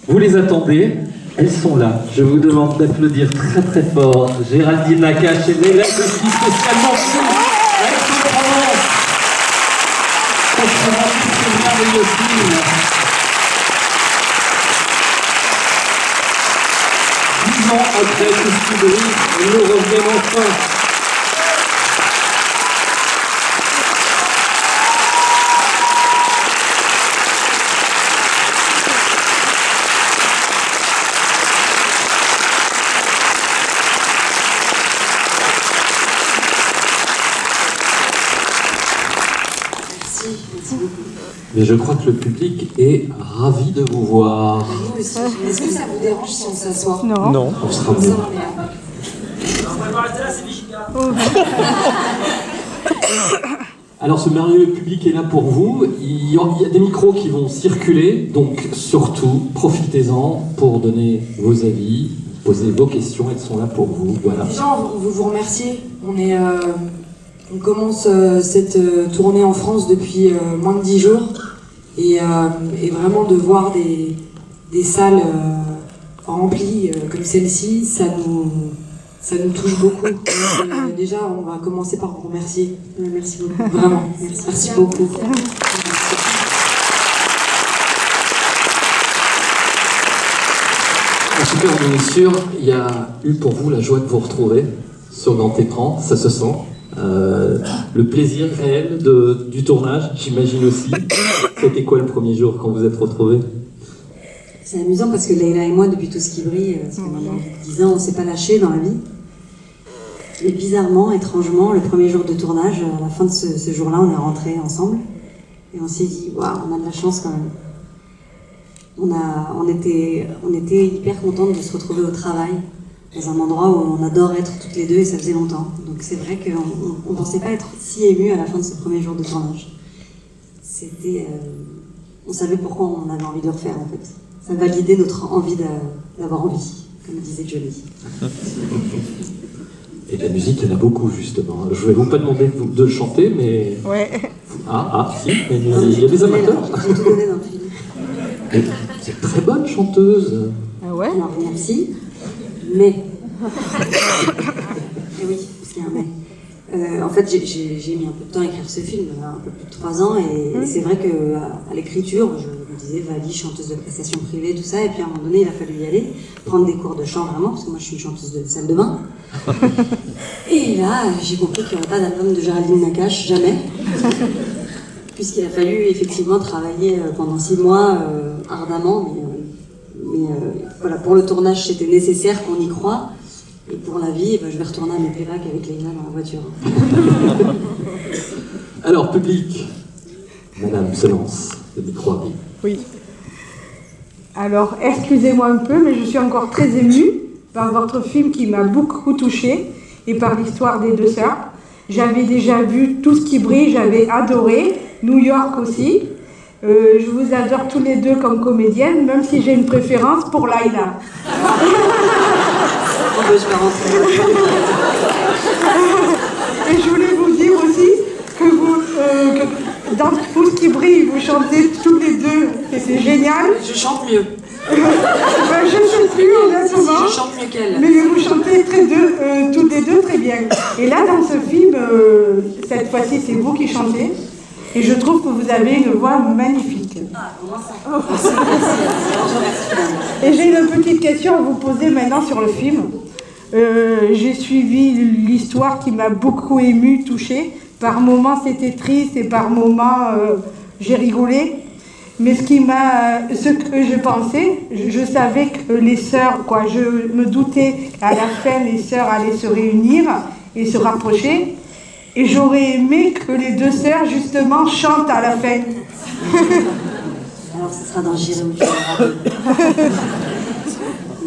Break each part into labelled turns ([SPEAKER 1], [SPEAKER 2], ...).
[SPEAKER 1] Vous les attendez, elles sont là. Je vous demande d'applaudir très très fort Géraldine Nakache et l'élève aussi spécialement à Aix-en-Provence. On sera tous merveilleux film. 10 ans après tout ce qui brille, nous reviennent enfin. Mais je crois que le public est ravi de vous voir.
[SPEAKER 2] Nous aussi. Est-ce que ça vous dérange si on s'assoit?
[SPEAKER 3] Non.
[SPEAKER 1] Non, on sera mieux. Alors ce merveilleux public est là pour vous. Il y a des micros qui vont circuler, donc surtout profitez-en pour donner vos avis, poser vos questions, elles sont là pour vous. Voilà.
[SPEAKER 2] Déjà, on veut vous remercier. On commence cette tournée en France depuis moins de 10 jours et vraiment de voir des salles remplies comme celle-ci, ça nous touche beaucoup. Déjà, on va commencer par vous remercier. Merci beaucoup. Vraiment, merci beaucoup.
[SPEAKER 1] En tout cas, on est sûr, il y a eu pour vous la joie de vous retrouver sur grand écran, ça se sent. Le plaisir réel du tournage, j'imagine aussi. C'était quoi le premier jour quand vous êtes retrouvés?
[SPEAKER 4] C'est amusant parce que Leïla et moi, depuis tout ce qui brille, ça fait maintenant 10 ans, on ne s'est pas lâché dans la vie. Et bizarrement, étrangement, le premier jour de tournage, à la fin de ce jour-là, on est rentrés ensemble. Et on s'est dit, waouh, on a de la chance quand même. On était hyper contentes de se retrouver au travail, dans un endroit où on adore être toutes les deux et ça faisait longtemps. Donc c'est vrai qu'on ne pensait pas être si ému à la fin de ce premier jour de tournage. On savait pourquoi on avait envie de le refaire en fait. Ça validait notre envie d'avoir envie, comme disait Johnny.
[SPEAKER 1] Et de la musique, il y en a beaucoup justement. Je vais vous pas demander de chanter, mais...
[SPEAKER 3] Ouais.
[SPEAKER 1] Si, mais il y a des amateurs.
[SPEAKER 4] J'ai tout donné dans le film.
[SPEAKER 1] Mais c'est une très bonne chanteuse.
[SPEAKER 3] Ah ouais?
[SPEAKER 4] Alors merci, mais... Et oui, parce qu'il y a un mais. En fait, j'ai mis un peu de temps à écrire ce film, un peu plus de 3 ans, et c'est vrai qu'à l'écriture, je me disais, Vali, chanteuse de prestation privée, tout ça, et puis à un moment donné, il a fallu y aller, prendre des cours de chant vraiment, parce que moi je suis une chanteuse de salle de bain. Et là, j'ai compris qu'il n'y aurait pas d'album de Géraldine Nakache, jamais. Puisqu'il a fallu effectivement travailler pendant 6 mois ardemment, mais voilà, pour le tournage, c'était nécessaire qu'on y croie. Et pour la vie, je vais retourner à mes playbacks avec Leïla dans la voiture.
[SPEAKER 1] Alors, public, Madame se lance, le micro arrive.
[SPEAKER 3] Oui. Alors, excusez-moi un peu, mais je suis encore très émue par votre film qui m'a beaucoup touchée et par l'histoire des 2 sœurs. J'avais déjà vu Tout ce qui brille, j'avais adoré, New York aussi. Je vous adore tous les deux comme comédienne, même si j'ai une préférence pour Leïla.
[SPEAKER 4] Je vais rentrer.
[SPEAKER 3] Et je voulais vous dire aussi que dans Tout ce qui brille, vous chantez tous les deux, et c'est génial.
[SPEAKER 2] Je chante mieux.
[SPEAKER 3] Je ne sais plus, honnêtement.
[SPEAKER 2] Je chante mieux qu'elle.
[SPEAKER 3] Mais vous chantez toutes les deux très bien. Et là, dans ce film, cette fois-ci, c'est vous qui chantez. Et je trouve que vous avez une voix magnifique.
[SPEAKER 4] Ah, comment ça?
[SPEAKER 3] Et j'ai une petite question à vous poser maintenant sur le film. J'ai suivi l'histoire qui m'a beaucoup émue, touchée. Par moments, c'était triste et par moments, j'ai rigolé. Mais ce que je pensais, je savais que les sœurs, je me doutais qu'à la fin, les sœurs allaient se réunir et se rapprocher. Et j'aurais aimé que les 2 sœurs, justement, chantent à la fin.
[SPEAKER 4] Alors, ce sera dans J'irai où tu iras.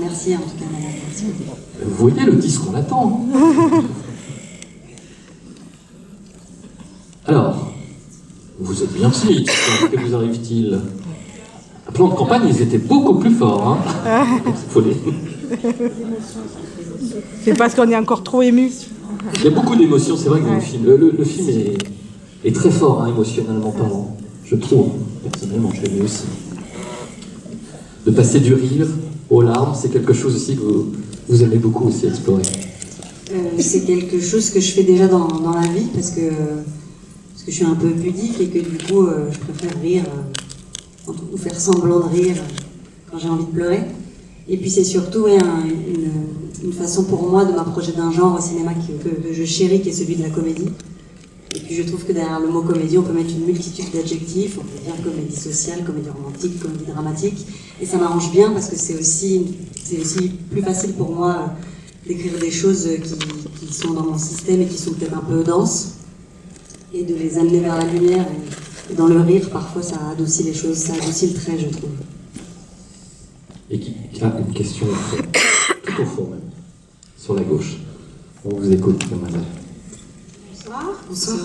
[SPEAKER 4] Merci en tout cas, madame. Merci.
[SPEAKER 1] Vous voyez le disque, on l'attend. Alors, vous êtes bien smith, que vous arrive-t-il? À plan de campagne, ils étaient beaucoup plus forts. Hein.
[SPEAKER 3] C'est parce qu'on est encore trop ému.
[SPEAKER 1] Il y a beaucoup d'émotions, c'est vrai que dans le film. Le film est très fort, hein, émotionnellement parlant. Je trouve, personnellement, je l'ai vu aussi. de passer du rire aux larmes, c'est quelque chose aussi que vous aimez beaucoup aussi explorer.
[SPEAKER 4] C'est quelque chose que je fais déjà dans la vie parce que je suis un peu pudique et que du coup je préfère rire ou faire semblant de rire quand j'ai envie de pleurer. Et puis c'est surtout une façon pour moi de m'approcher d'un genre au cinéma que je chéris, qui est celui de la comédie. Et puis je trouve que derrière le mot comédie, on peut mettre une multitude d'adjectifs. On peut dire comédie sociale, comédie romantique, comédie dramatique. Et ça m'arrange bien parce que c'est aussi plus facile pour moi d'écrire des choses qui sont dans mon système et qui sont peut-être un peu denses, et de les amener vers la lumière. Et dans le rire, parfois, ça adoucit les choses, ça adoucit le trait, je trouve.
[SPEAKER 1] Et qui a une question au fond, tout au fond même, sur la gauche. On vous écoute, mademoiselle.
[SPEAKER 5] Bonsoir.
[SPEAKER 2] Bonsoir.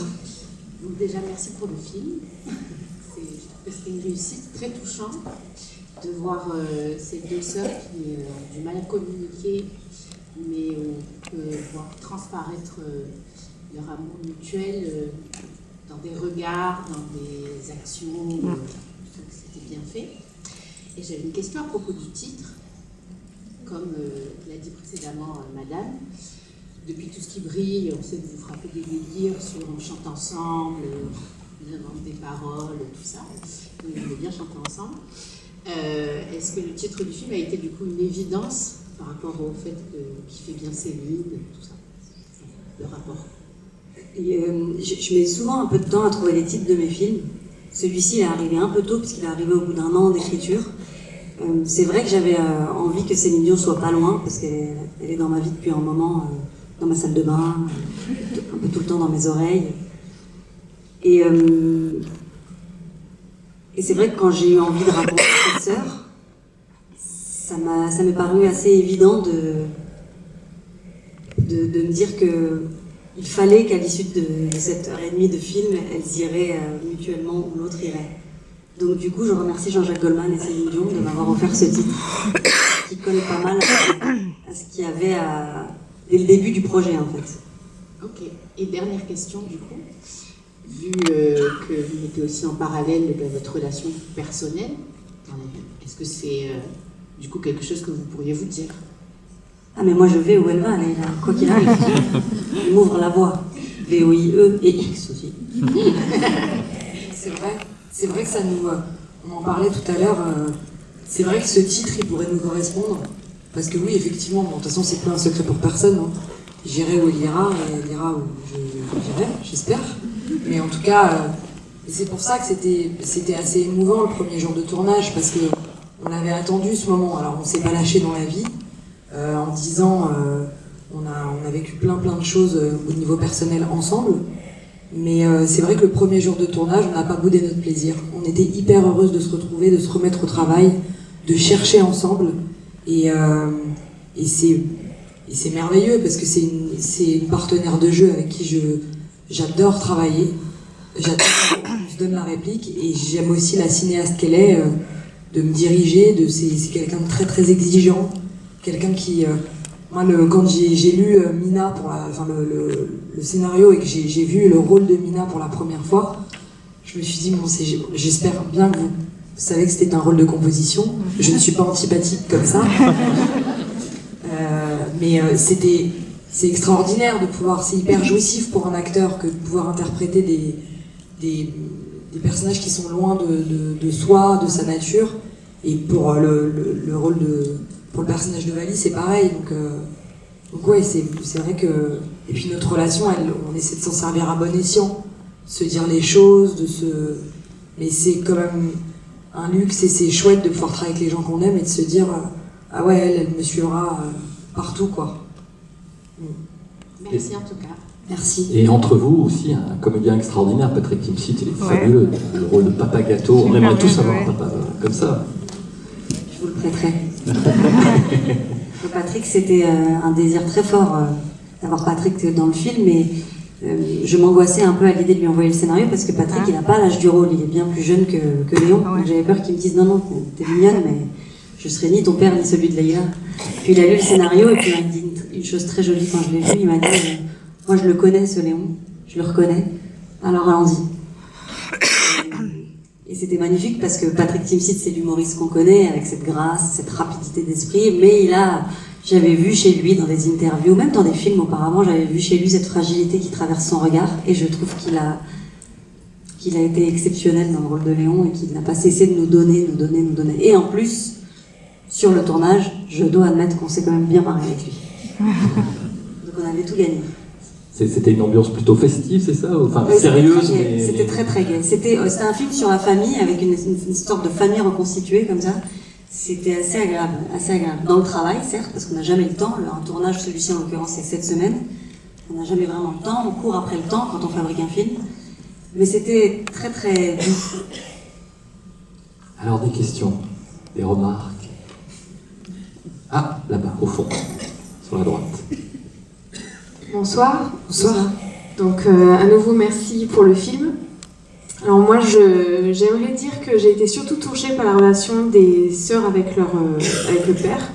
[SPEAKER 5] Donc déjà, merci pour le film. Je trouve que c'était une réussite très touchante de voir ces deux sœurs qui ont du mal à communiquer, mais on peut voir transparaître leur amour mutuel dans des regards, dans des actions. Je trouve que c'était bien fait. Et j'avais une question à propos du titre. Comme l'a dit précédemment Madame, depuis Tout ce qui brille, on sait que vous frappez des délires sur on chante ensemble, on invente des paroles, tout ça. Donc on veut bien chanter ensemble. Est-ce que le titre du film a été du coup une évidence par rapport au fait qu'il fait bien Céline, tout ça, le rapport?
[SPEAKER 4] Je mets souvent un peu de temps à trouver les titres de mes films. Celui-ci il est arrivé un peu tôt puisqu'il est arrivé au bout d'un an d'écriture. C'est vrai que j'avais envie que Céline Dion soit pas loin parce qu'elle est dans ma vie depuis un moment, dans ma salle de bain, un peu tout le temps dans mes oreilles. Et c'est vrai que quand j'ai eu envie de raconter cette sœur, ça m'est paru assez évident de me dire que il fallait qu'à l'issue de cette heure et demie de film, elles iraient mutuellement où l'autre irait. Donc du coup, je remercie Jean-Jacques Goldman et Céline Dion de m'avoir offert ce titre, qui colle pas mal à ce qu'il y avait dès le début du projet en fait.
[SPEAKER 5] Ok. Et dernière question du coup, vu que vous mettez aussi en parallèle votre relation personnelle, est-ce que c'est du coup quelque chose que vous pourriez vous dire?
[SPEAKER 4] Ah mais moi je vais où elle va, Leïla, quoi qu'il arrive. Elle m'ouvre la voie. V-O-I-E et X aussi.
[SPEAKER 2] C'est vrai que ça nous... on en parlait tout à l'heure, c'est vrai que ce titre, il pourrait nous correspondre. Parce que oui, effectivement, bon, de toute façon, c'est pas un secret pour personne. Hein. J'irai où il ira, et elle ira où j'irai, j'espère. Mais en tout cas, c'est pour ça que c'était assez émouvant le premier jour de tournage, parce que on avait attendu ce moment. Alors on s'est pas lâché dans la vie, en disant, on a vécu plein de choses au niveau personnel ensemble. Mais c'est vrai que le premier jour de tournage, on n'a pas boudé notre plaisir. On était hyper heureuses de se retrouver, de se remettre au travail, de chercher ensemble. Et c'est merveilleux parce que c'est une partenaire de jeu avec qui j'adore travailler. J'adore qu'on se donne la réplique et j'aime aussi la cinéaste qu'elle est, de me diriger. C'est quelqu'un de très très exigeant, quelqu'un qui... moi, quand j'ai lu Mina pour le scénario et que j'ai vu le rôle de Mina pour la première fois, je me suis dit, bon, j'espère bien que vous savez que c'était un rôle de composition. Je ne suis pas antipathique comme ça. Mais c'est extraordinaire de pouvoir, c'est hyper jouissif pour un acteur que de pouvoir interpréter des personnages qui sont loin de soi, de sa nature. Et pour le rôle pour le personnage de Vali, c'est pareil. Donc ouais, c'est vrai que... Et puis notre relation, on essaie de s'en servir à bon escient, se dire les choses, mais c'est quand même un luxe et c'est chouette de pouvoir travailler avec les gens qu'on aime et de se dire ah ouais, elle me suivra partout, quoi.
[SPEAKER 5] Merci en tout cas.
[SPEAKER 4] Merci.
[SPEAKER 1] Et entre vous aussi, un comédien extraordinaire, Patrick Timsit, il est fabuleux. Le rôle de Papa Gâteau, on aimerait tous avoir un papa comme ça.
[SPEAKER 4] Je vous le prêterai. Pour Patrick, c'était un désir très fort d'avoir Patrick dans le film, mais je m'angoissais un peu à l'idée de lui envoyer le scénario parce que Patrick, il n'a pas l'âge du rôle, il est bien plus jeune que Léon. Donc j'avais peur qu'il me dise non, t'es mignonne, mais je serai ni ton père ni celui de Leïla. Puis il a lu le scénario et puis il m'a dit une chose très jolie quand je l'ai vu. Il m'a dit moi je le connais ce Léon, je le reconnais, alors allons-y. Et c'était magnifique parce que Patrick Timsit, c'est l'humoriste qu'on connaît, avec cette grâce, cette rapidité d'esprit, mais j'avais vu chez lui dans des interviews, même dans des films auparavant, j'avais vu chez lui cette fragilité qui traverse son regard, et je trouve qu'il a été exceptionnel dans le rôle de Léon et qu'il n'a pas cessé de nous donner. Et en plus, sur le tournage, je dois admettre qu'on s'est quand même bien marré avec lui. Donc on avait tout gagné.
[SPEAKER 1] C'était une ambiance plutôt festive, c'est ça? Enfin, sérieuse, mais...
[SPEAKER 4] C'était très très gai. C'était un film sur la famille, avec une sorte de famille reconstituée comme ça. C'était assez agréable, assez agréable. Dans le travail, certes, parce qu'on n'a jamais le temps. Un tournage, celui-ci en l'occurrence, c'est 7 semaines. On n'a jamais vraiment le temps, on court après le temps quand on fabrique un film. Mais c'était très très doux.
[SPEAKER 1] Alors des questions, des remarques. Ah, là-bas, au fond, sur la droite.
[SPEAKER 5] Bonsoir.
[SPEAKER 4] Bonsoir.
[SPEAKER 5] Donc à nouveau merci pour le film. Alors moi j'aimerais dire que j'ai été surtout touchée par la relation des sœurs avec le père,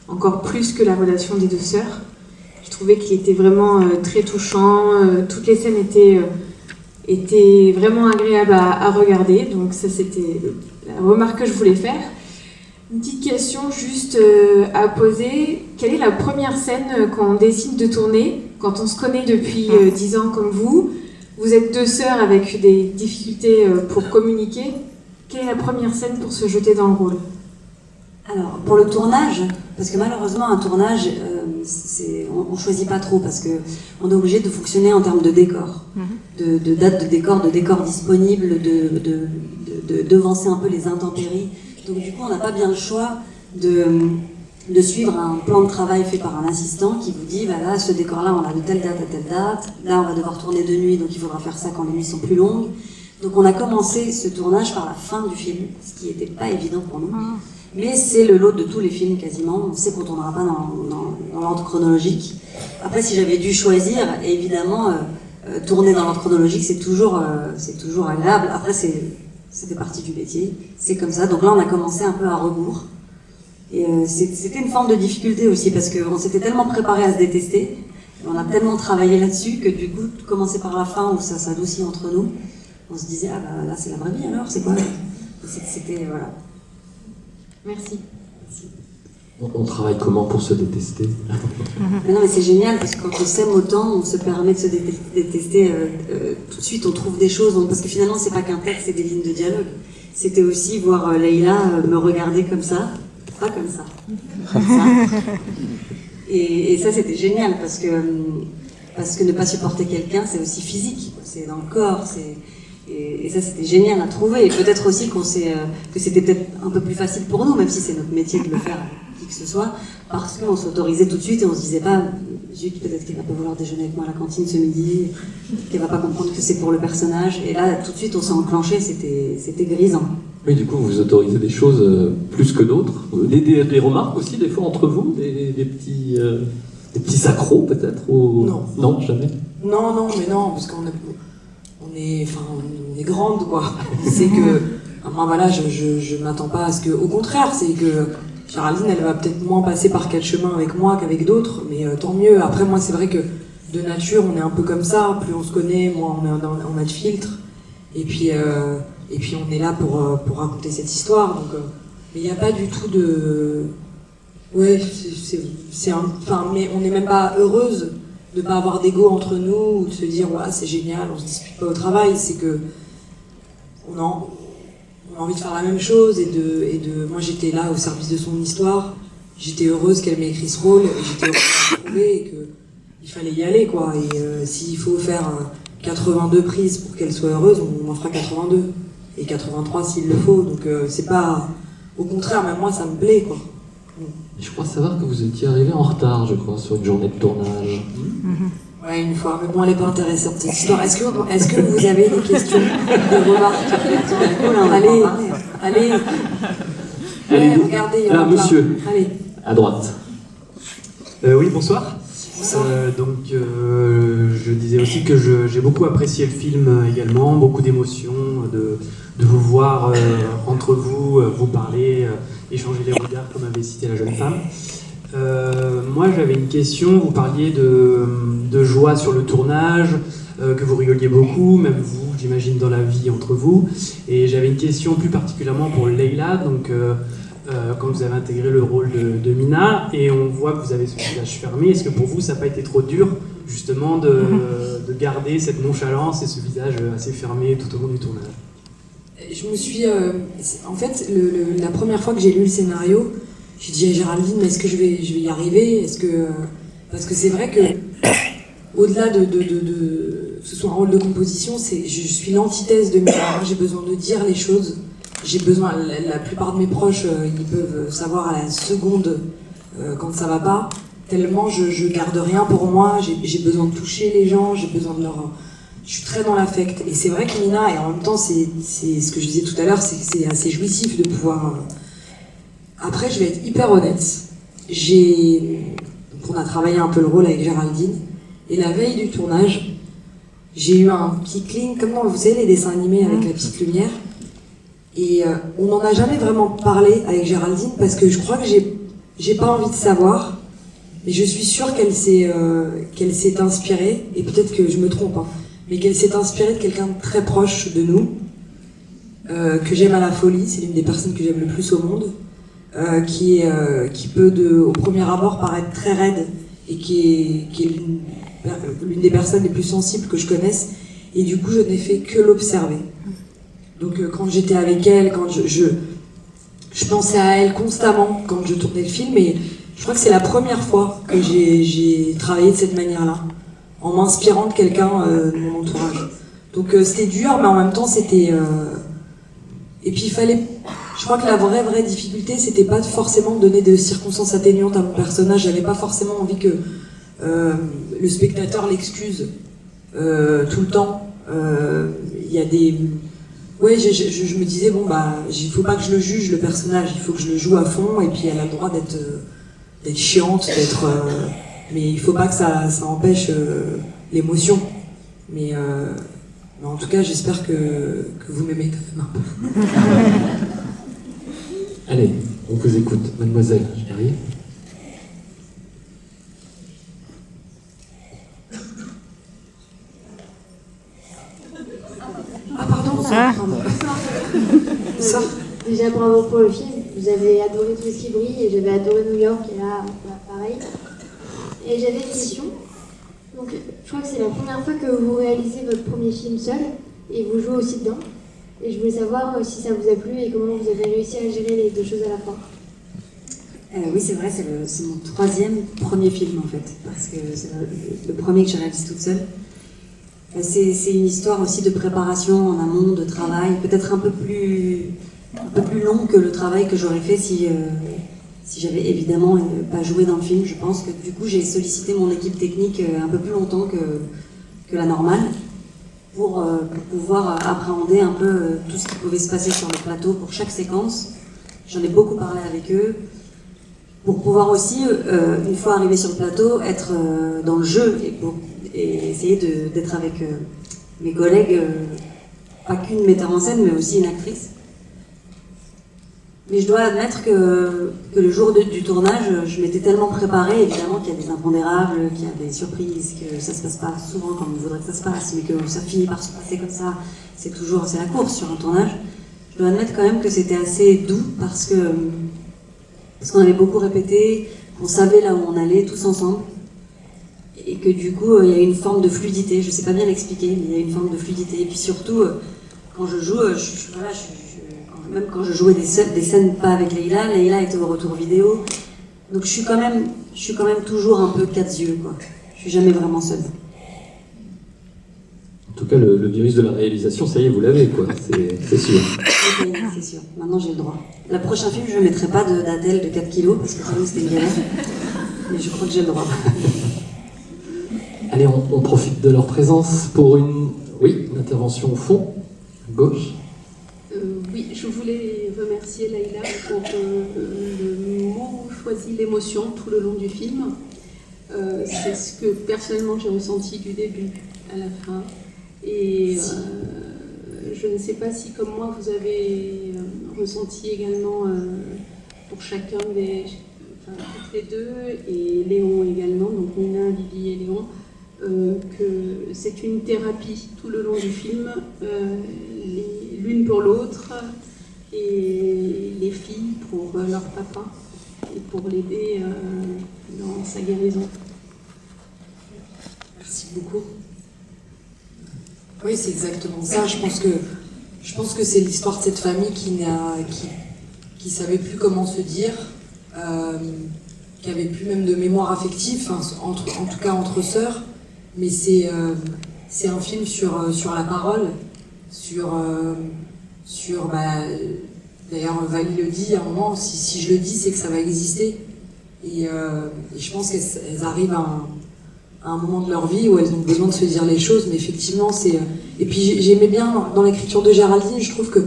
[SPEAKER 5] encore plus que la relation des deux sœurs. Je trouvais qu'il était vraiment très touchant, toutes les scènes étaient vraiment agréables à regarder, donc ça c'était la remarque que je voulais faire. Une petite question juste à poser. Quelle est la première scène quand on décide de tourner, quand on se connaît depuis 10 ans comme vous? Vous êtes deux sœurs avec des difficultés pour communiquer. Quelle est la première scène pour se jeter dans le rôle?
[SPEAKER 4] Alors, pour le tournage, parce que malheureusement, un tournage, on choisit pas trop, parce qu'on est obligé de fonctionner en termes de décor, de date de décor disponible, devancer un peu les intempéries. Donc du coup, on n'a pas bien le choix de suivre un plan de travail fait par un assistant qui vous dit, voilà, ce décor-là, on a de telle date à telle date, là, on va devoir tourner de nuit, donc il faudra faire ça quand les nuits sont plus longues. Donc on a commencé ce tournage par la fin du film, ce qui n'était pas évident pour nous. Mais c'est le lot de tous les films quasiment, on sait qu'on ne tournera pas dans l'ordre chronologique. Après, si j'avais dû choisir, évidemment, tourner dans l'ordre chronologique, c'est toujours agréable. Après, c'était partie du métier, c'est comme ça. Donc là, on a commencé un peu à rebours. Et c'était une forme de difficulté aussi, parce qu'on s'était tellement préparé à se détester, on a tellement travaillé là-dessus, que du coup, commencer par la fin, où ça s'adoucit entre nous, on se disait, ah bah là, c'est la vraie vie alors, c'est quoi? C'était, voilà.
[SPEAKER 5] Merci.
[SPEAKER 1] On travaille comment pour se détester?
[SPEAKER 4] Mais non, mais c'est génial, parce que quand on s'aime autant, on se permet de se détester tout de suite, on trouve des choses, parce que finalement, c'est pas qu'un texte, c'est des lignes de dialogue. C'était aussi voir Leïla me regarder comme ça, pas comme ça, comme ça. Et ça, c'était génial, parce que ne pas supporter quelqu'un, c'est aussi physique, c'est dans le corps, et ça, c'était génial à trouver. Et peut-être aussi que c'était peut-être un peu plus facile pour nous, même si c'est notre métier de le faire, qui que ce soit, parce qu'on s'autorisait tout de suite et on se disait pas, zut, peut-être qu'elle va pas vouloir déjeuner avec moi à la cantine ce midi, qu'elle va pas comprendre que c'est pour le personnage. Et là, tout de suite, on s'est enclenché, c'était grisant.
[SPEAKER 1] Oui, du coup, vous autorisez des choses plus que d'autres. Des remarques aussi, des fois, entre vous, des petits accros, peut-être ou...
[SPEAKER 2] Non.
[SPEAKER 1] Non, jamais.
[SPEAKER 2] Non, mais non, parce qu'on est grande, quoi. C'est que, moi, voilà, je m'attends pas à ce que... Au contraire, c'est que Géraldine, elle va peut-être moins passer par quatre chemins avec moi qu'avec d'autres, mais tant mieux. Après, moi, c'est vrai que de nature, on est un peu comme ça. Plus on se connaît, moins on a de filtres. Et puis on est là pour raconter cette histoire. Donc, mais il n'y a pas du tout de... Ouais, mais on n'est même pas heureuse de pas avoir d'ego entre nous, ou de se dire, ouais, c'est génial, on se dispute pas au travail. C'est que on a envie de faire la même chose, moi j'étais là au service de son histoire, j'étais heureuse qu'elle m'ait écrit ce rôle, et j'étais heureuse de le trouver, et qu'il fallait y aller, quoi. Et s'il faut faire 82 prises pour qu'elle soit heureuse, on en fera 82, et 83 s'il le faut. Donc c'est pas... Au contraire, même moi ça me plaît, quoi.
[SPEAKER 1] Je crois savoir que vous étiez arrivé en retard, je crois, sur une journée de tournage.
[SPEAKER 2] Ouais, une fois, mais bon, elle n'est pas intéressante cette histoire. Est-ce que vous avez des questions, des remarques? Allez, regardez, il y en a
[SPEAKER 1] là,
[SPEAKER 2] plein.
[SPEAKER 1] monsieur,
[SPEAKER 2] Allez.
[SPEAKER 1] à droite.
[SPEAKER 6] Oui, bonsoir. Je disais aussi que j'ai beaucoup apprécié le film également, beaucoup d'émotions, de vous voir entre vous, vous parler, échanger les regards, comme avait cité la jeune femme. Moi, j'avais une question. Vous parliez de joie sur le tournage, que vous rigoliez beaucoup, même vous, j'imagine, dans la vie entre vous. Et j'avais une question plus particulièrement pour Leïla. Donc, quand vous avez intégré le rôle de Mina, et on voit que vous avez ce visage fermé, est-ce que pour vous, ça n'a pas été trop dur, justement, de garder cette nonchalance et ce visage assez fermé tout au long du tournage?
[SPEAKER 2] Je me suis... en fait, la première fois que j'ai lu le scénario, j'ai dit à Géraldine, mais est-ce que je vais y arriver? Parce que c'est vrai que, au-delà de que ce soit un rôle de composition, je suis l'antithèse de Mina. J'ai besoin de dire les choses. J'ai besoin... La plupart de mes proches, ils peuvent savoir à la seconde quand ça va pas. Tellement je garde rien pour moi. J'ai besoin de toucher les gens, j'ai besoin de leur... Je suis très dans l'affect. Et c'est vrai que Mina, et en même temps, c'est ce que je disais tout à l'heure, c'est assez jouissif de pouvoir... Après, je vais être hyper honnête. On a travaillé un peu le rôle avec Géraldine. Et la veille du tournage, j'ai eu un petit cling, comme dans, vous savez, les dessins animés avec la petite lumière. Et on n'en a jamais vraiment parlé avec Géraldine parce que je crois que j'ai pas envie de savoir. Mais je suis sûre qu'elle s'est inspirée, et peut-être que je me trompe, hein, mais qu'elle s'est inspirée de quelqu'un de très proche de nous, que j'aime à la folie, c'est l'une des personnes que j'aime le plus au monde, qui peut au premier abord paraître très raide, et qui est l'une des personnes les plus sensibles que je connaisse, et du coup je n'ai fait que l'observer. Donc quand j'étais avec elle, quand je pensais à elle constamment quand je tournais le film, et je crois que c'est la première fois que j'ai travaillé de cette manière-là, en m'inspirant de quelqu'un de mon entourage. Donc c'était dur, mais en même temps c'était... Et puis il fallait... Je crois que la vraie difficulté, c'était pas forcément de donner de circonstances atténuantes à mon personnage. J'avais pas forcément envie que le spectateur l'excuse tout le temps. Il y a des... Ouais, je me disais, bon bah, il faut pas que je le juge, le personnage, il faut que je le joue à fond, et puis elle a le droit d'être chiante, mais il faut pas que ça empêche l'émotion. Mais en tout cas, j'espère que vous m'aimez quand même un peu.
[SPEAKER 1] Allez, on vous écoute, mademoiselle, j'arrive.
[SPEAKER 2] Ah pardon, ça.
[SPEAKER 7] Déjà bravo pour le film, vous avez adoré Tout ce qui brille et j'avais adoré New York et là pareil. Et j'avais une question, donc je crois que c'est la première fois que vous réalisez votre premier film seul et vous jouez aussi dedans. Et je voulais savoir si ça vous a plu et comment vous avez réussi à gérer les deux choses à la fois.
[SPEAKER 4] Oui, c'est vrai, c'est mon premier film en fait, parce que c'est le premier que j'ai réalisé toute seule. C'est une histoire aussi de préparation en amont, de travail, peut-être un peu plus long que le travail que j'aurais fait si j'avais évidemment pas joué dans le film. Je pense que du coup j'ai sollicité mon équipe technique un peu plus longtemps que la normale pour pouvoir appréhender un peu tout ce qui pouvait se passer sur le plateau pour chaque séquence. J'en ai beaucoup parlé avec eux pour pouvoir aussi, une fois arrivé sur le plateau, être dans le jeu et essayer d'être avec mes collègues, pas qu'une metteur en scène mais aussi une actrice. Mais je dois admettre que le jour du tournage, je m'étais tellement préparée, évidemment, qu'il y a des impondérables, qu'il y a des surprises, que ça se passe pas souvent comme on voudrait que ça se passe, mais que ça finit par se passer comme ça. C'est la course sur un tournage. Je dois admettre quand même que c'était assez doux parce qu'on avait beaucoup répété, qu'on savait là où on allait tous ensemble, et que du coup, il y a une forme de fluidité. Je sais pas bien l'expliquer, mais il y a une forme de fluidité. Et puis surtout, quand je joue, même quand je jouais des scènes pas avec Leïla était au retour vidéo. Donc je suis quand même toujours un peu quatre yeux, quoi. Je suis jamais vraiment seule.
[SPEAKER 1] En tout cas, le virus de la réalisation, ça y est, vous l'avez, quoi. C'est sûr.
[SPEAKER 4] C'est sûr. Maintenant, j'ai le droit. Le prochain film, je ne mettrai pas d'Adèle de 4 kilos, parce que sinon, c'était une galère. Mais je crois que j'ai le droit.
[SPEAKER 1] Allez, on profite de leur présence pour une intervention au fond, à gauche.
[SPEAKER 8] Oui, je voulais remercier Leïla pour le mot choisi, l'émotion, tout le long du film. C'est ce que personnellement j'ai ressenti du début à la fin. Et je ne sais pas si, comme moi, vous avez ressenti également pour chacun toutes les deux, et Léon également, donc Nina, Vivi et Léon, que c'est une thérapie tout le long du film, l'une pour l'autre, et les filles pour leur papa, et pour l'aider dans sa guérison.
[SPEAKER 2] Merci beaucoup. Oui, c'est exactement ça. Je pense que c'est l'histoire de cette famille qui savait plus comment se dire, qui avait plus même de mémoire affective, en tout cas entre sœurs. Mais c'est un film sur la parole, d'ailleurs Vali le dit à un moment, si je le dis, c'est que ça va exister. Et je pense qu'elles arrivent à un moment de leur vie où elles ont besoin de se dire les choses, mais effectivement c'est... Et puis j'aimais bien dans l'écriture de Géraldine, je trouve qu'il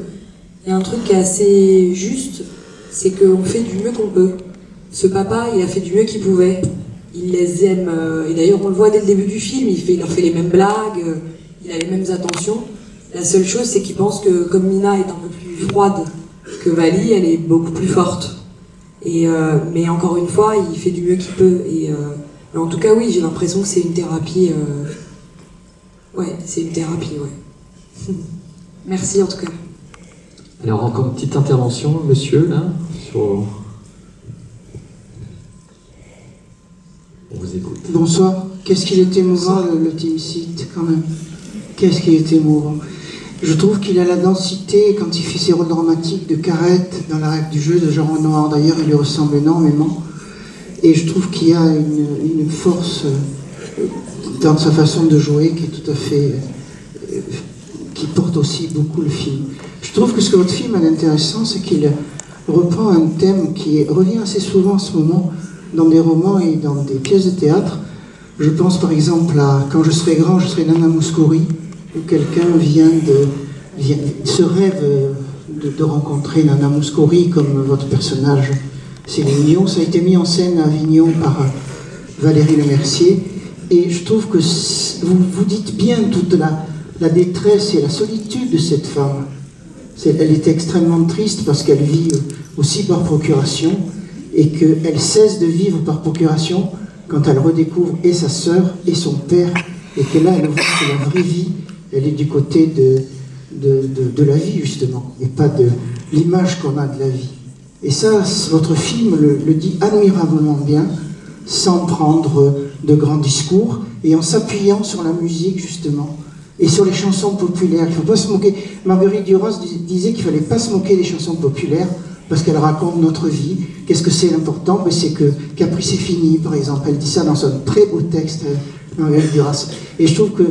[SPEAKER 2] y a un truc qui est assez juste, c'est qu'on fait du mieux qu'on peut. Ce papa, il a fait du mieux qu'il pouvait, il les aime, et d'ailleurs on le voit dès le début du film, il leur fait les mêmes blagues, il a les mêmes attentions. La seule chose, c'est qu'il pense que comme Mina est un peu plus froide que Vali, elle est beaucoup plus forte. Mais encore une fois, il fait du mieux qu'il peut. Mais en tout cas, oui, j'ai l'impression que c'est une thérapie. Ouais, c'est une thérapie, ouais. Merci en tout cas.
[SPEAKER 1] Alors encore une petite intervention, monsieur, là, sur... On vous écoute.
[SPEAKER 9] Bonsoir. Qu'est-ce qu'il est émouvant, le Team Seat, quand même. Qu'est-ce qu'il est émouvant. Je trouve qu'il a la densité, quand il fait ses rôles dramatiques de Carrette dans la règle du jeu de Jean Renoir, d'ailleurs, il lui ressemble énormément. Et je trouve qu'il y a une force dans sa façon de jouer qui est tout à fait... qui porte aussi beaucoup le film. Je trouve que ce que votre film a d'intéressant, c'est qu'il reprend un thème qui revient assez souvent en ce moment dans des romans et dans des pièces de théâtre. Je pense par exemple à « Quand je serai grand, je serai Nana Mouskouri », où quelqu'un se rêve de rencontrer Nana Mouskouri comme votre personnage Céline Dion. Ça a été mis en scène à Avignon par Valérie Lemercier. Et je trouve que vous dites bien toute la détresse et la solitude de cette femme. Elle est extrêmement triste parce qu'elle vit aussi par procuration et qu'elle cesse de vivre par procuration quand elle redécouvre et sa sœur et son père, et que là elle voit que la vraie vie, elle est du côté de la vie justement, et pas de l'image qu'on a de la vie. Et ça, votre film le dit admirablement bien, sans prendre de grands discours, et en s'appuyant sur la musique justement, et sur les chansons populaires. Il ne faut pas se moquer. Marguerite Duras disait qu'il ne fallait pas se moquer des chansons populaires, parce qu'elles racontent notre vie. Qu'est-ce que c'est l'important? C'est que Capri c'est fini, par exemple. Elle dit ça dans un très beau texte, Marguerite Duras. Et je trouve que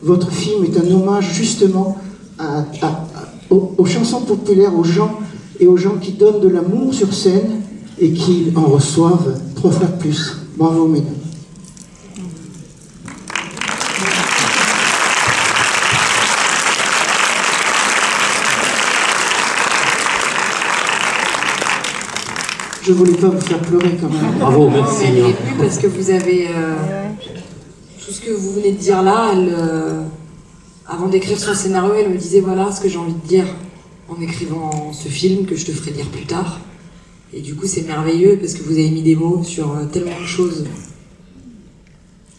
[SPEAKER 9] votre film est un hommage justement aux chansons populaires, aux gens, et aux gens qui donnent de l'amour sur scène et qui en reçoivent 3 fois plus. Bravo, mesdames. Je voulais pas vous faire pleurer quand même.
[SPEAKER 1] Bravo, merci.
[SPEAKER 2] Elle est émue parce que vous avez... tout ce que vous venez de dire là, avant d'écrire son scénario, elle me disait voilà ce que j'ai envie de dire en écrivant ce film que je te ferai lire plus tard. Et du coup c'est merveilleux parce que vous avez mis des mots sur tellement de choses.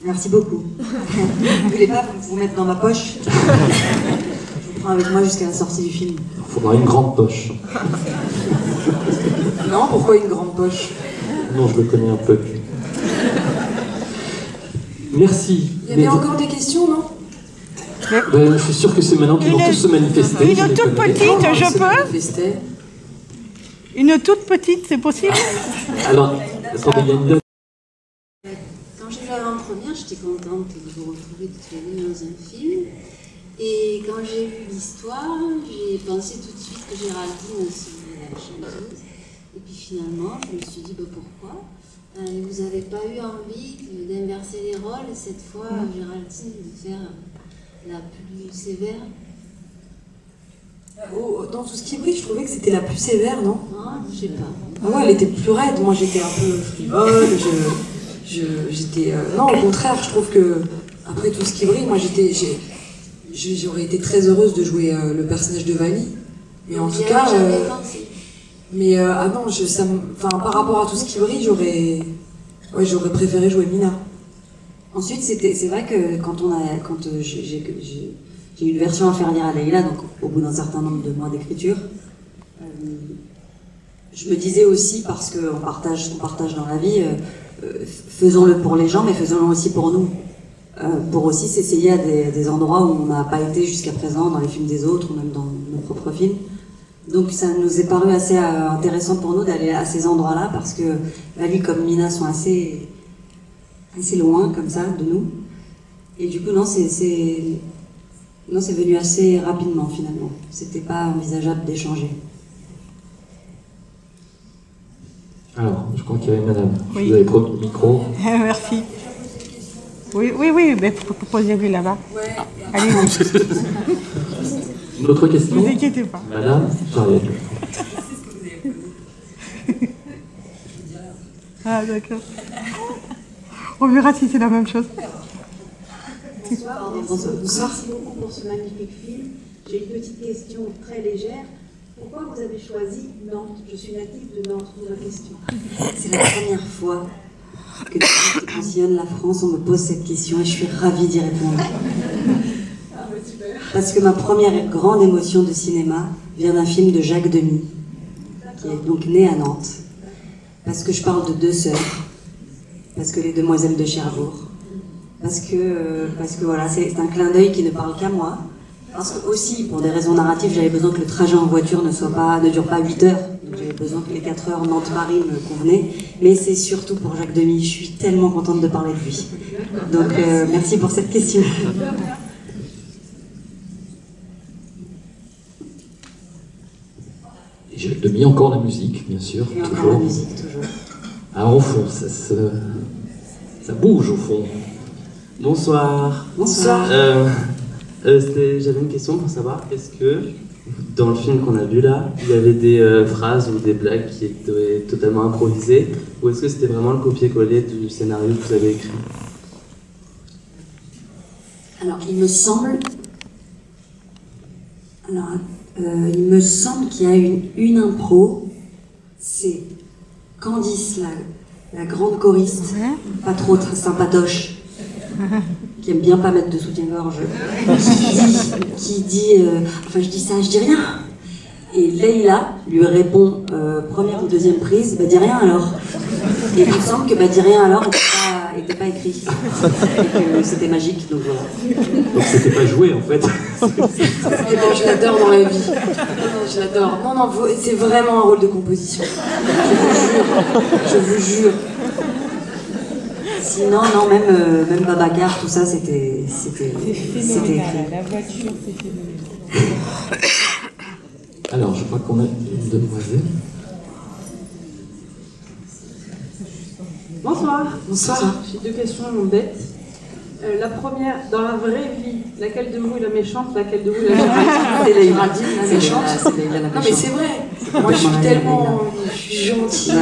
[SPEAKER 4] Merci beaucoup. Vous voulez pas vous mettre dans ma poche? Je vous prends avec moi jusqu'à la sortie du film.
[SPEAKER 1] Il faudra une grande poche.
[SPEAKER 2] Non, pourquoi une grande poche?
[SPEAKER 1] Non, je le connais un peu. Merci.
[SPEAKER 2] Il y avait encore des questions, non?
[SPEAKER 1] Ben, je suis sûr que c'est maintenant qu'ils vont tous se manifester.
[SPEAKER 3] Une toute petite, je peux? Une toute petite, c'est possible?
[SPEAKER 1] Alors, attendez, il y a une date.
[SPEAKER 5] Quand j'ai vu l'avant-première, j'étais contente de vous retrouver toutes les deux dans un film. Et quand j'ai vu l'histoire, j'ai pensé tout de suite que Géraldine serait la chanteuse. Et puis finalement, je me suis dit, pourquoi? Vous n'avez pas eu envie d'inverser les rôles, cette fois, Géraldine, de faire la plus sévère?
[SPEAKER 2] Dans Tout ce qui brille, je trouvais que c'était la plus sévère, non?
[SPEAKER 5] Non, je sais pas.
[SPEAKER 2] Ah ouais, elle était plus raide. Moi, j'étais un peu frivole. J'étais... Non, au contraire, je trouve que après Tout ce qui brille, moi, j'aurais été très heureuse de jouer le personnage de Vali. Mais en tout cas... Mais ah non, par rapport à Tout ce qui brille, j'aurais préféré jouer Mina.
[SPEAKER 4] Ensuite, c'est vrai que quand j'ai eu une version à faire lire à Leïla, donc au bout d'un certain nombre de mois d'écriture, je me disais aussi, parce qu'on partage dans la vie, faisons-le pour les gens, mais faisons-le aussi pour nous. Pour aussi s'essayer à des endroits où on n'a pas été jusqu'à présent, dans les films des autres, ou même dans nos propres films. Donc ça nous est paru assez intéressant pour nous d'aller à ces endroits-là, parce que Vali comme Mina sont assez loin, comme ça, de nous. Et du coup, non, c'est venu assez rapidement, finalement. C'était pas envisageable d'échanger.
[SPEAKER 1] Alors, je crois qu'il y avait une madame.
[SPEAKER 3] Oui.
[SPEAKER 1] Vous avez promis le micro.
[SPEAKER 3] Merci. Oui, mais posez-le là-bas.
[SPEAKER 2] Ouais.
[SPEAKER 3] Allez,
[SPEAKER 1] Une autre question?
[SPEAKER 3] ne vous inquiétez pas.
[SPEAKER 1] Madame Jariel.
[SPEAKER 3] Ah, d'accord. On verra si c'est la même chose.
[SPEAKER 5] Bonsoir. Merci beaucoup pour ce magnifique film. J'ai une petite question très légère. Pourquoi vous avez choisi Nantes? Je suis native de Nantes, pour la question.
[SPEAKER 4] C'est la première fois que depuis qu'on sillonne la France, on me pose cette question et je suis ravie d'y répondre. Parce que ma première grande émotion de cinéma vient d'un film de Jacques Demy, qui est donc né à Nantes. Parce que je parle de deux sœurs, parce que les demoiselles de Cherbourg, parce que voilà, c'est un clin d'œil qui ne parle qu'à moi. Parce que aussi, pour des raisons narratives, j'avais besoin que le trajet en voiture ne dure pas 8 heures. Donc j'avais besoin que les 4 heures Nantes-Paris me convenaient. Mais c'est surtout pour Jacques Demy. Je suis tellement contente de parler de lui. Donc merci pour cette question.
[SPEAKER 1] Et Jacques Demy, encore la musique, bien sûr.
[SPEAKER 4] Et encore
[SPEAKER 1] toujours.
[SPEAKER 4] la musique, toujours.
[SPEAKER 1] Alors au fond, ça bouge au fond.
[SPEAKER 10] Bonsoir.
[SPEAKER 4] Bonsoir.
[SPEAKER 10] J'avais une question pour savoir, est-ce que dans le film qu'on a vu là, il y avait des phrases ou des blagues qui étaient totalement improvisées, ou est-ce que c'était vraiment le copier-coller du scénario que vous avez écrit?
[SPEAKER 4] Alors, il me semble qu'il y a une impro, c'est Candice, la grande choriste, pas trop sympatoche, qui aime bien pas mettre de soutien-gorge, qui dit enfin je dis ça, je dis rien. Et Leïla lui répond première ou deuxième prise, bah dis rien alors. Et il me semble que bah dis rien alors était pas écrit. Et que c'était magique, donc voilà.
[SPEAKER 6] Donc c'était pas joué en fait.
[SPEAKER 2] Mais non, je l'adore dans la vie. Non, je l'adore. Non, c'est vraiment un rôle de composition. Je vous jure.
[SPEAKER 4] Sinon, non, même Babacar, tout ça, c'était écrit.
[SPEAKER 3] La voiture, c'était
[SPEAKER 1] Alors, je crois qu'on a une demoiselle.
[SPEAKER 11] Bonsoir.
[SPEAKER 2] Bonsoir.
[SPEAKER 11] J'ai deux questions bêtes. La première, dans la vraie vie, laquelle de vous est la méchante, laquelle de vous est la gentille?
[SPEAKER 4] C'est Leïla la méchante.
[SPEAKER 2] Non, mais c'est vrai. Moi, je suis tellement... Je suis gentille.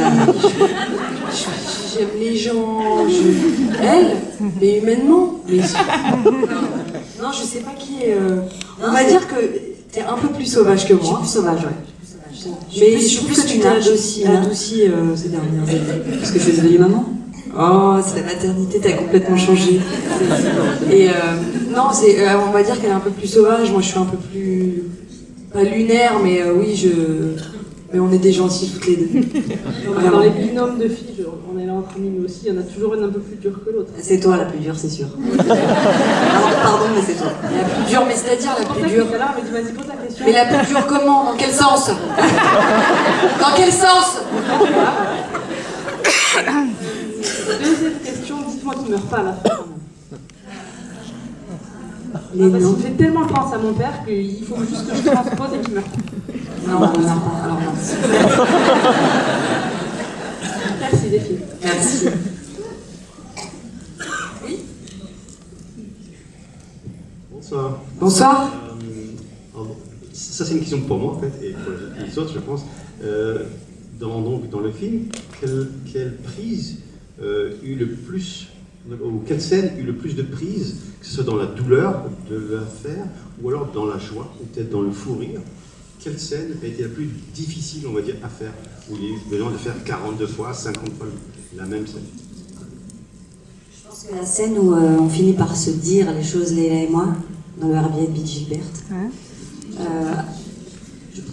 [SPEAKER 2] J'aime les gens. Elle, mais humainement. Mais... Non, je sais pas qui est... On va dire que t'es un peu plus sauvage que moi.
[SPEAKER 4] Je suis plus sauvage, ouais.
[SPEAKER 2] Mais je trouve que tu t'es adouci ces dernières années.
[SPEAKER 4] Parce que je suis devenue maman.
[SPEAKER 2] Oh, c'est la maternité, t'as complètement changé. Et non, on va dire qu'elle est un peu plus sauvage. Moi, je suis un peu plus... Pas lunaire, mais oui, mais on est des gentils toutes les deux.
[SPEAKER 11] Dans les binômes de filles, on est là entre amis, mais aussi, il y en a toujours une un peu plus dure que l'autre.
[SPEAKER 4] C'est toi la plus dure, c'est sûr. Pardon, mais c'est toi.
[SPEAKER 2] La plus dure, mais c'est-à-dire la plus dure.
[SPEAKER 11] Là, on m'a dit, vas-y, pose la question.
[SPEAKER 2] Mais la plus dure comment? Dans quel sens? Dans quel sens?
[SPEAKER 11] Deuxième question, dites-moi qu'il ne meurt pas à la fin.
[SPEAKER 4] Mais
[SPEAKER 11] Parce
[SPEAKER 4] non.
[SPEAKER 11] qu'il fait tellement penser à mon père qu'il faut juste que je transpose et qu'il meure.
[SPEAKER 4] Non, pas. Alors non.
[SPEAKER 11] Merci, des filles.
[SPEAKER 4] Merci.
[SPEAKER 12] Bonsoir.
[SPEAKER 2] Bonsoir.
[SPEAKER 12] Alors, ça c'est une question pour moi en fait, et pour les autres je pense. Dans le film, quelle prise eut le plus, ou quelle scène eut le plus de prise, que ce soit dans la douleur de l'affaire, ou alors dans la joie, ou peut-être dans le fou rire? Quelle scène a été la plus difficile, on va dire, à faire, où il y a eu besoin de faire 42 fois, 50 fois la même scène?
[SPEAKER 4] Je pense pense que la scène où on finit par se dire les choses, Leïla et moi, dans le Airbnb de Gilberte,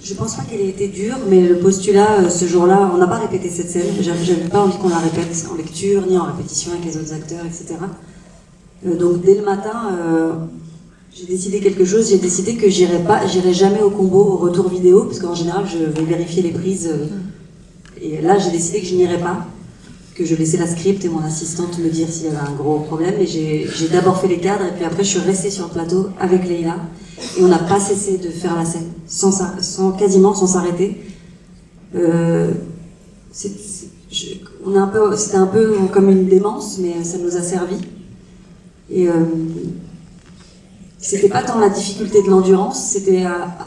[SPEAKER 4] je pense pas qu'elle ait été dure, mais le postulat, ce jour-là, on n'a pas répété cette scène. J'avais pas envie qu'on la répète en lecture, ni en répétition avec les autres acteurs, etc. Donc dès le matin, j'ai décidé quelque chose. J'ai décidé que j'irai jamais au combo, au retour vidéo, parce qu'en général, je vais vérifier les prises. Et là, j'ai décidé que je n'irais pas, que je laissais la script et mon assistante me dire s'il y avait un gros problème. Et j'ai d'abord fait les cadres, et puis après, je suis restée sur le plateau avec Leïla. Et on n'a pas cessé de faire la scène, quasiment sans s'arrêter. C'était un peu comme une démence, mais ça nous a servi. Et c'était pas tant la difficulté de l'endurance, c'était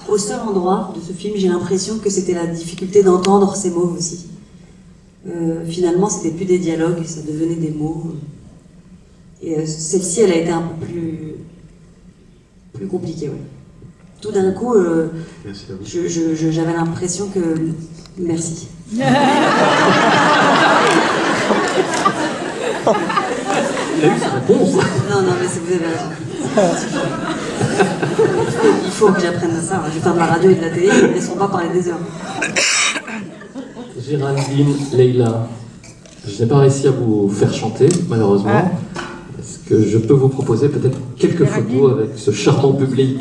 [SPEAKER 4] au seul endroit de ce film, j'ai l'impression que c'était la difficulté d'entendre ces mots aussi. Finalement, c'était plus des dialogues, ça devenait des mots. Et celle-ci, elle a été un peu plus compliquée, ouais. Tout d'un coup, j'avais l'impression que... Merci.
[SPEAKER 1] Il a eu sa réponse.
[SPEAKER 4] Non, mais vous avez raison. Il faut que j'apprenne à ça. Je vais faire de la radio et de la télé, ils ne me laisseront pas parler des heures.
[SPEAKER 1] Géraldine, Leïla, je n'ai pas réussi à vous faire chanter, malheureusement. Est-ce que je peux vous proposer peut-être quelques photos avec ce charmant public?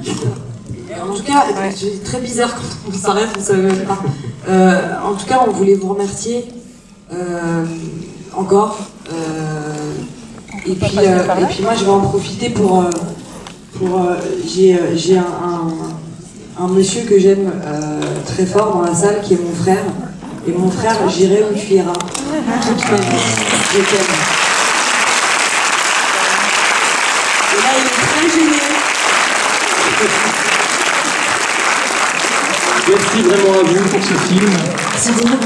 [SPEAKER 2] En tout cas, c'est très bizarre quand on s'arrête, on ne savait même pas. En tout cas, on voulait vous remercier encore. Et puis moi, je vais en profiter pour j'ai un monsieur que j'aime très fort dans la salle, qui est mon frère. Et mon frère, j'irai où tu iras. Toute ma vie, je t'aime. Et là, il est très gêné.
[SPEAKER 1] Merci vraiment à vous pour ce film.
[SPEAKER 2] Merci beaucoup.